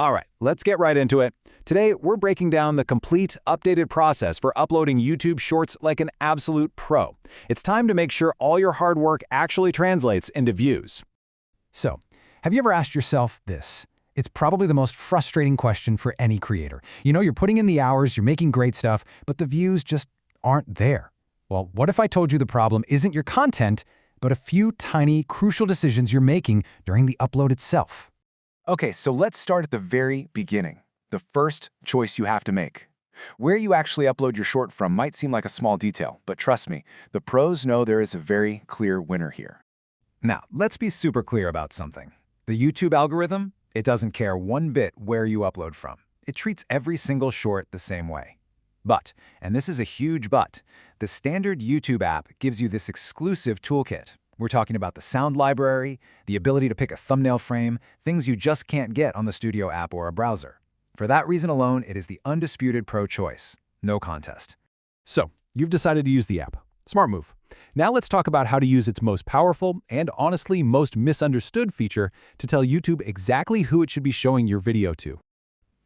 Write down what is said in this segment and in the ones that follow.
All right, let's get right into it. Today, we're breaking down the complete, updated process for uploading YouTube Shorts like an absolute pro. It's time to make sure all your hard work actually translates into views. So, have you ever asked yourself this? It's probably the most frustrating question for any creator. You know, you're putting in the hours, you're making great stuff, but the views just aren't there. Well, what if I told you the problem isn't your content, but a few tiny, crucial decisions you're making during the upload itself? Okay, so let's start at the very beginning. The first choice you have to make. Where you actually upload your short from might seem like a small detail, but trust me, the pros know there is a very clear winner here. Now, let's be super clear about something. The YouTube algorithm, it doesn't care one bit where you upload from. It treats every single short the same way. But, and this is a huge but, the standard YouTube app gives you this exclusive toolkit. We're talking about the sound library, the ability to pick a thumbnail frame, things you just can't get on the Studio app or a browser. For that reason alone, it is the undisputed pro choice. No contest. So, you've decided to use the app. Smart move. Now let's talk about how to use its most powerful and honestly most misunderstood feature to tell YouTube exactly who it should be showing your video to.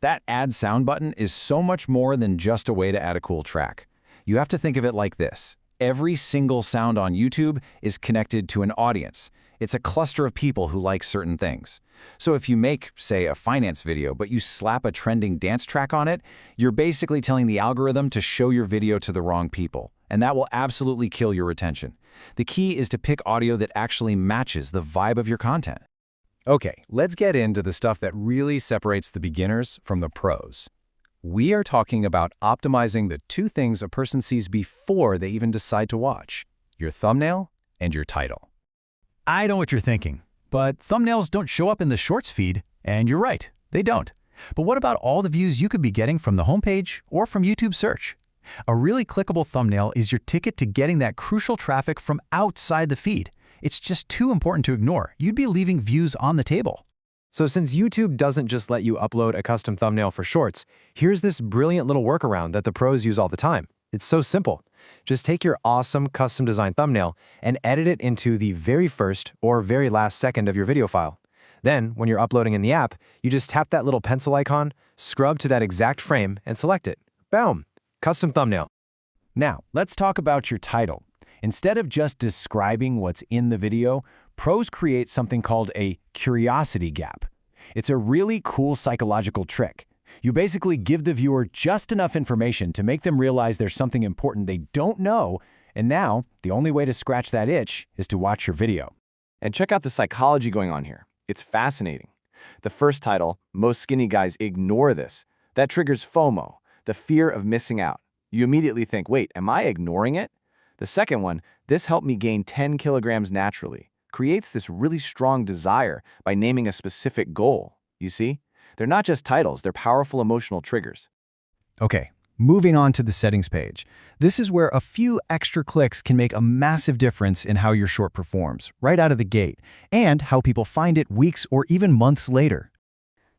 That Add Sound button is so much more than just a way to add a cool track. You have to think of it like this. Every single sound on YouTube is connected to an audience. It's a cluster of people who like certain things. So if you make, say, a finance video, but you slap a trending dance track on it, you're basically telling the algorithm to show your video to the wrong people. And that will absolutely kill your retention. The key is to pick audio that actually matches the vibe of your content. Okay, let's get into the stuff that really separates the beginners from the pros. We are talking about optimizing the two things a person sees before they even decide to watch: your thumbnail and your title. I know what you're thinking, but thumbnails don't show up in the Shorts feed, and you're right, they don't. But what about all the views you could be getting from the homepage or from YouTube search? A really clickable thumbnail is your ticket to getting that crucial traffic from outside the feed. It's just too important to ignore. You'd be leaving views on the table. So since YouTube doesn't just let you upload a custom thumbnail for Shorts, here's this brilliant little workaround that the pros use all the time. It's so simple. Just take your awesome custom designed thumbnail and edit it into the very first or very last second of your video file. Then, when you're uploading in the app, you just tap that little pencil icon, scrub to that exact frame, and select it. Boom! Custom thumbnail. Now, let's talk about your title. Instead of just describing what's in the video, pros create something called a curiosity gap. It's a really cool psychological trick. You basically give the viewer just enough information to make them realize there's something important they don't know, and now the only way to scratch that itch is to watch your video. And check out the psychology going on here. It's fascinating. The first title, most skinny guys ignore this. That triggers FOMO, the fear of missing out. You immediately think, wait, am I ignoring it? The second one, this helped me gain 10 kilograms naturally, creates this really strong desire by naming a specific goal. You see? They're not just titles, they're powerful emotional triggers. Okay, moving on to the settings page. This is where a few extra clicks can make a massive difference in how your short performs, right out of the gate, and how people find it weeks or even months later.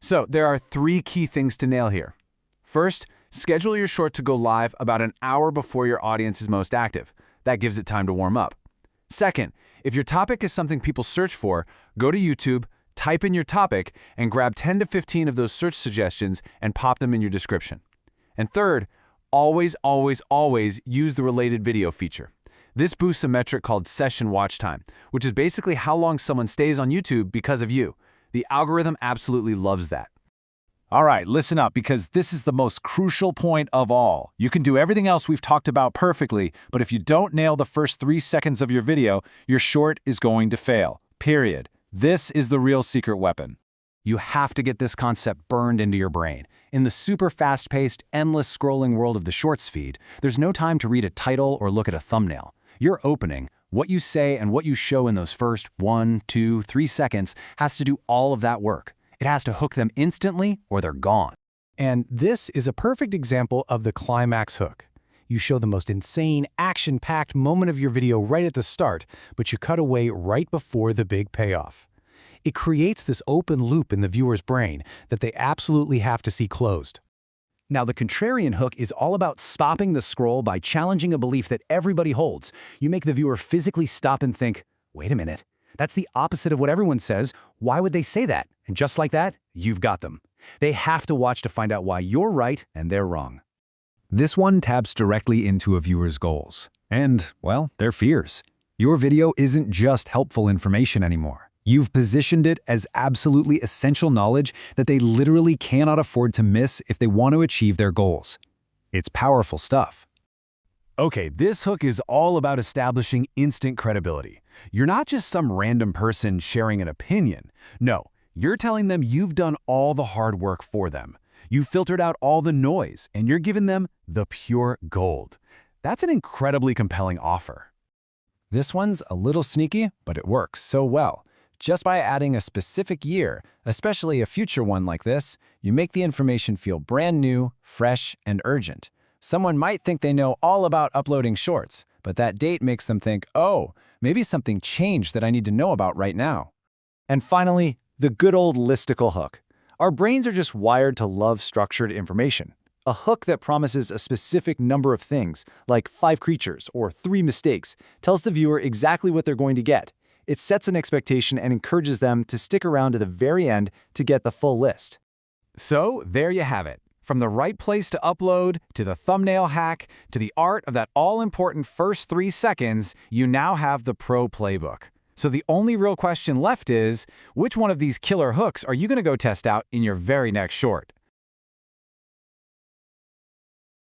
So there are three key things to nail here. First, schedule your short to go live about an hour before your audience is most active. That gives it time to warm up. Second, if your topic is something people search for, go to YouTube, type in your topic, and grab 10 to 15 of those search suggestions and pop them in your description. And third, always, always, always use the related video feature. This boosts a metric called session watch time, which is basically how long someone stays on YouTube because of you. The algorithm absolutely loves that. All right, listen up, because this is the most crucial point of all. You can do everything else we've talked about perfectly, but if you don't nail the first 3 seconds of your video, your short is going to fail. Period. This is the real secret weapon. You have to get this concept burned into your brain. In the super fast-paced, endless scrolling world of the Shorts feed, there's no time to read a title or look at a thumbnail. Your opening, what you say and what you show in those first 1, 2, 3 seconds has to do all of that work. It has to hook them instantly or they're gone. And this is a perfect example of the climax hook. You show the most insane, action-packed moment of your video right at the start, but you cut away right before the big payoff. It creates this open loop in the viewer's brain that they absolutely have to see closed. Now, the contrarian hook is all about stopping the scroll by challenging a belief that everybody holds. You make the viewer physically stop and think, wait a minute, that's the opposite of what everyone says. Why would they say that? And just like that, you've got them. They have to watch to find out why you're right and they're wrong. This one taps directly into a viewer's goals. And, well, their fears. Your video isn't just helpful information anymore. You've positioned it as absolutely essential knowledge that they literally cannot afford to miss if they want to achieve their goals. It's powerful stuff. Okay, this hook is all about establishing instant credibility. You're not just some random person sharing an opinion. No, you're telling them you've done all the hard work for them. You've filtered out all the noise, and you're giving them the pure gold. That's an incredibly compelling offer. This one's a little sneaky, but it works so well. Just by adding a specific year, especially a future one like this, you make the information feel brand new, fresh, and urgent. Someone might think they know all about uploading shorts, but that date makes them think, oh, maybe something changed that I need to know about right now. And finally, the good old listicle hook. Our brains are just wired to love structured information. A hook that promises a specific number of things, like 5 creatures or 3 mistakes, tells the viewer exactly what they're going to get. It sets an expectation and encourages them to stick around to the very end to get the full list. So there you have it. From the right place to upload, to the thumbnail hack, to the art of that all-important first 3 seconds, you now have the pro playbook. So the only real question left is, which one of these killer hooks are you going to go test out in your very next short?